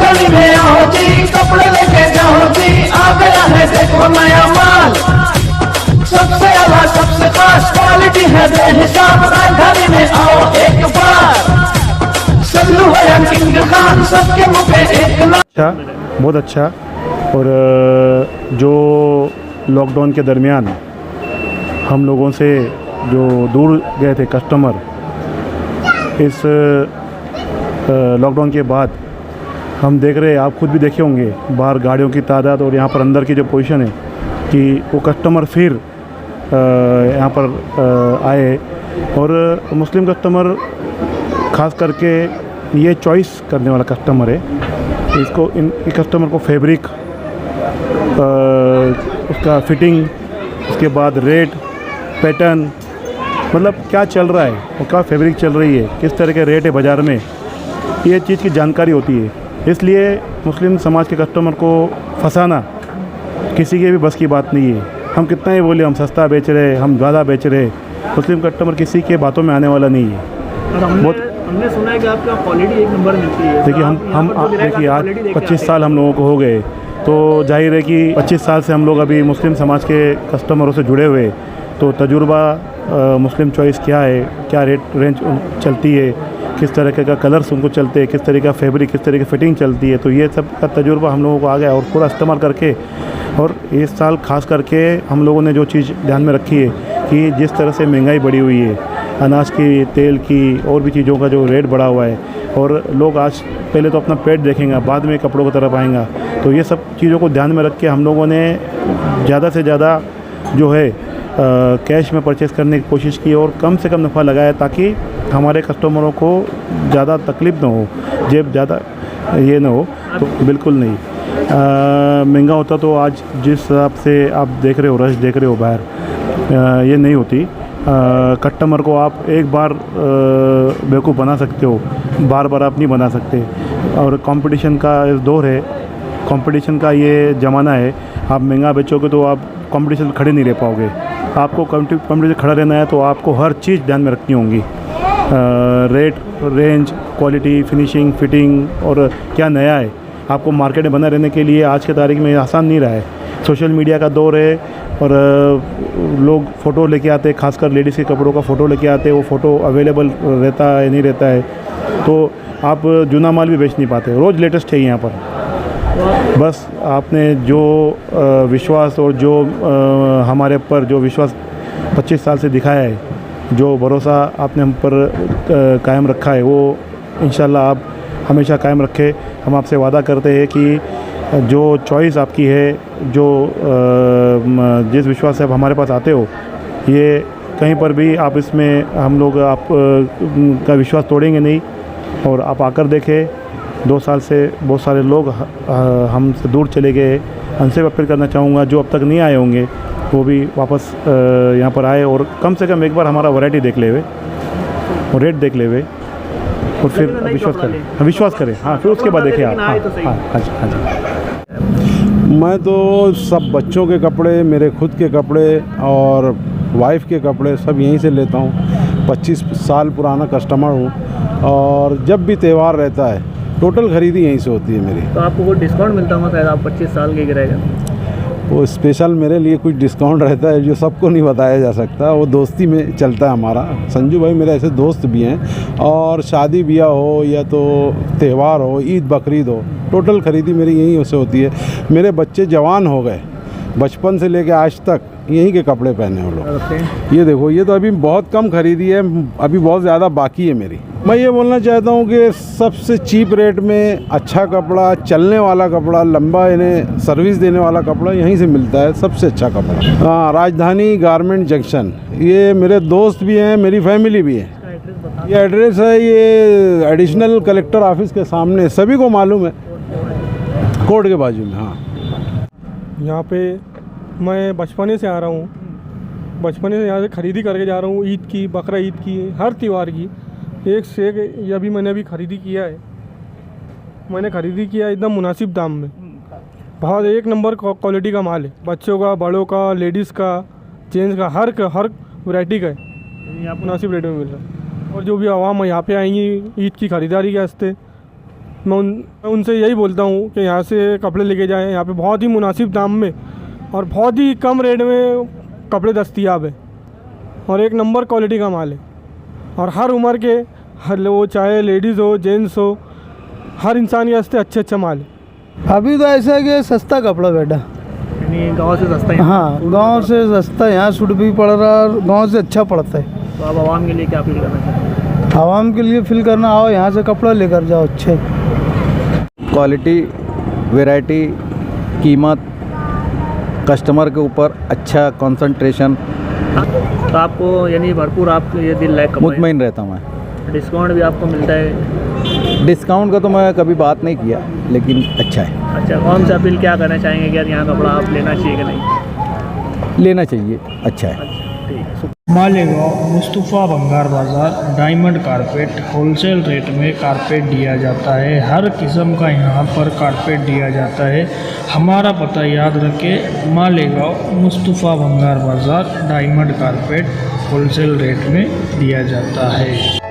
गली में आओ जी, कपड़े लेके जाओ जी, आ गया है देखो नया माल, सबसे अलग सबसे खास क्वालिटी है बेहिसाब। राजधानी में आओ एक बार, सल्लू है या किंग खान, सबके मुंह पे एक नाम। अच्छा, बहुत अच्छा। और जो लॉकडाउन के दरमियान हम लोगों से जो दूर गए थे कस्टमर, इस लॉकडाउन के बाद हम देख रहे हैं, आप खुद भी देखे होंगे बाहर गाड़ियों की तादाद और यहाँ पर अंदर की जो पोजीशन है कि वो कस्टमर फिर यहाँ पर आए। और मुस्लिम कस्टमर ख़ास करके ये चॉइस करने वाला कस्टमर है। इसको इन कस्टमर को फैब्रिक, उसका फिटिंग, उसके बाद रेट, पैटर्न, मतलब क्या चल रहा है और क्या फैब्रिक चल रही है, किस तरह के रेट है बाज़ार में, ये चीज़ की जानकारी होती है। इसलिए मुस्लिम समाज के कस्टमर को फंसाना किसी के भी बस की बात नहीं है। हम कितना ही बोले हम सस्ता बेच रहे, हम ज़्यादा बेच रहे, मुस्लिम कस्टमर किसी के बातों में आने वाला नहीं है। हमने सुना है कि आपका क्वालिटी एक नंबर मिलती है। देखिए देखिए आज 25 साल हम लोगों को हो गए, तो जाहिर है कि 25 साल से हम लोग अभी मुस्लिम समाज के कस्टमरों से जुड़े हुए, तो तजुर्बा मुस्लिम चॉइस क्या है, क्या रेट रेंज चलती है, किस तरह का कलर्स उनको चलते हैं, किस तरह का फैब्रिक, किस तरह की फ़िटिंग चलती है, तो ये सब का तजुर्बा हम लोगों को आ गया और पूरा इस्तेमाल करके। और इस साल ख़ास करके हम लोगों ने जो चीज़ ध्यान में रखी है कि जिस तरह से महंगाई बढ़ी हुई है, अनाज की, तेल की और भी चीज़ों का जो रेट बढ़ा हुआ है, और लोग आज पहले तो अपना पेट देखेंगे, बाद में कपड़ों की तरफ आएगा, तो ये सब चीज़ों को ध्यान में रख के हम लोगों ने ज़्यादा से ज़्यादा जो है कैश में परचेज़ करने की कोशिश की और कम से कम नफ़ा लगाया, ताकि हमारे कस्टमरों को ज़्यादा तकलीफ़ ना हो, जेब ज़्यादा ये ना हो। तो बिल्कुल नहीं, महंगा होता तो आज जिस हिसाब से आप देख रहे हो, रश देख रहे हो बाहर, ये नहीं होती। कस्टमर को आप एक बार बेवकूफ़ बना सकते हो, बार बार आप नहीं बना सकते। और कंपटीशन का इस दौर है, कंपटीशन का ये ज़माना है, आप महंगा बेचोगे तो आप कंपटीशन खड़े नहीं रह पाओगे। आपको कंपटीशन खड़ा रहना है तो आपको हर चीज़ ध्यान में रखनी होंगी, rate, range, quality, finishing, fitting, और क्या नया है। आपको मार्केट में बना रहने के लिए आज के तारीख में आसान नहीं रहा है। सोशल मीडिया का दौर है और लोग फ़ोटो लेके आते हैं, खासकर लेडीज़ के कपड़ों का फ़ोटो लेके आते हैं, वो फ़ोटो अवेलेबल रहता है नहीं रहता है, तो आप जूना माल भी बेच नहीं पाते। रोज़ लेटेस्ट है यहाँ पर। बस आपने जो विश्वास और जो हमारे ऊपर जो विश्वास 25 साल से दिखाया है, जो भरोसा आपने हम पर कायम रखा है, वो इंशाल्लाह आप हमेशा कायम रखें। हम आपसे वादा करते हैं कि जो चॉइस आपकी है, जो जिस विश्वास से आप हमारे पास आते हो, ये कहीं पर भी आप इसमें हम लोग आप का विश्वास तोड़ेंगे नहीं। और आप आकर देखें, 2 साल से बहुत सारे लोग हमसे दूर चले गए। उनसे अपील करना चाहूँगा जो अब तक नहीं आए होंगे वो भी वापस यहाँ पर आए और कम से कम एक बार हमारा वैरायटी देख ले हुए और रेट देख ले हुए और फिर विश्वास करें। हाँ, फिर उसके बाद देखें आप। हाँ जी। मैं तो सब बच्चों के कपड़े, मेरे खुद के कपड़े और वाइफ के कपड़े सब यहीं से लेता हूँ। 25 साल पुराना कस्टमर हूँ और जब भी त्यौहार रहता है टोटल ख़रीदी यहीं से होती है मेरी। तो आपको कोई डिस्काउंट मिलता होगा शायद, आप 25 साल के रहेगा? वो स्पेशल मेरे लिए कुछ डिस्काउंट रहता है जो सबको नहीं बताया जा सकता, वो दोस्ती में चलता है हमारा। संजू भाई मेरे ऐसे दोस्त भी हैं, और शादी ब्याह हो या तो त्यौहार हो, ईद बकरीद हो, टोटल ख़रीदी मेरी यहीं से होती है। मेरे बच्चे जवान हो गए, बचपन से लेकर आज तक यहीं के कपड़े पहने वो लोग। ये देखो, ये तो अभी बहुत कम खरीदी है, अभी बहुत ज़्यादा बाकी है मेरी। मैं ये बोलना चाहता हूँ कि सबसे चीप रेट में अच्छा कपड़ा, चलने वाला कपड़ा, लंबा इन्हें सर्विस देने वाला कपड़ा यहीं से मिलता है, सबसे अच्छा कपड़ा। हाँ, राजधानी गारमेंट जंक्शन। ये मेरे दोस्त भी हैं, मेरी फैमिली भी है। ये एड्रेस है, ये एडिशनल कलेक्टर ऑफिस के सामने, सभी को मालूम है, कोर्ट के बाजू में। हाँ, यहाँ पे मैं बचपने से आ रहा हूँ, बचपने से यहाँ से ख़रीदी करके जा रहा हूँ। ईद की, बकरा ईद की, हर त्यौहार की एक से एक ये अभी मैंने ख़रीदी किया है। मैंने ख़रीदी किया एकदम मुनासिब दाम में, बहुत एक नंबर क्वालिटी का माल है। बच्चों का, बड़ों का, लेडीज़ का, जेंट्स का, हर वैरायटी का है, यहाँ मुनासिब रेट में मिल रहा है। और जो भी आवाम यहाँ पे आएंगी ईद की ख़रीदारी के वास्ते, मैं उनसे यही बोलता हूँ कि यहाँ से कपड़े लेके जाएं। यहाँ पे बहुत ही मुनासिब दाम में और बहुत ही कम रेट में कपड़े दस्तयाब है और एक नंबर क्वालिटी का माल है और हर उम्र के हर वो चाहे लेडीज़ हो जेंट्स हो हर इंसान के वास्ते अच्छा माल है। अभी तो ऐसा है कि सस्ता कपड़ा बेटा, यानी गाँव से सस्ता है। हाँ गांव से सस्ता, यहाँ सूट भी पड़ रहा है और गांव से अच्छा पड़ता है। तो आप आवाम के लिए क्या अपील करना चाहेंगे? आवाम के लिए फील करना, आओ यहाँ से कपड़ा लेकर जाओ अच्छे। क्वालिटी, वैरायटी, कीमत, कस्टमर के ऊपर अच्छा कंसंट्रेशन, तो आपको यानी भरपूर आप ये दिल लायक कपड़े, मुतमईन रहता हूँ मैं। डिस्काउंट भी आपको मिलता है? डिस्काउंट का तो मैं कभी बात नहीं किया, लेकिन अच्छा है। अच्छा, कौन सा अपील क्या करना चाहेंगे कि यार यहाँ कपड़ा आप लेना चाहिए कि नहीं? लेना चाहिए, अच्छा है। मालेगांव मुस्तफ़ा भंगार बाज़ार डायमंड कारपेट होलसेल रेट में कारपेट दिया जाता है। हर किस्म का यहाँ पर कारपेट दिया जाता है। हमारा पता याद रखें, मालेगांव मुस्तफ़ा भंगार बाज़ार डायमंड कारपेट होलसेल रेट में दिया जाता है।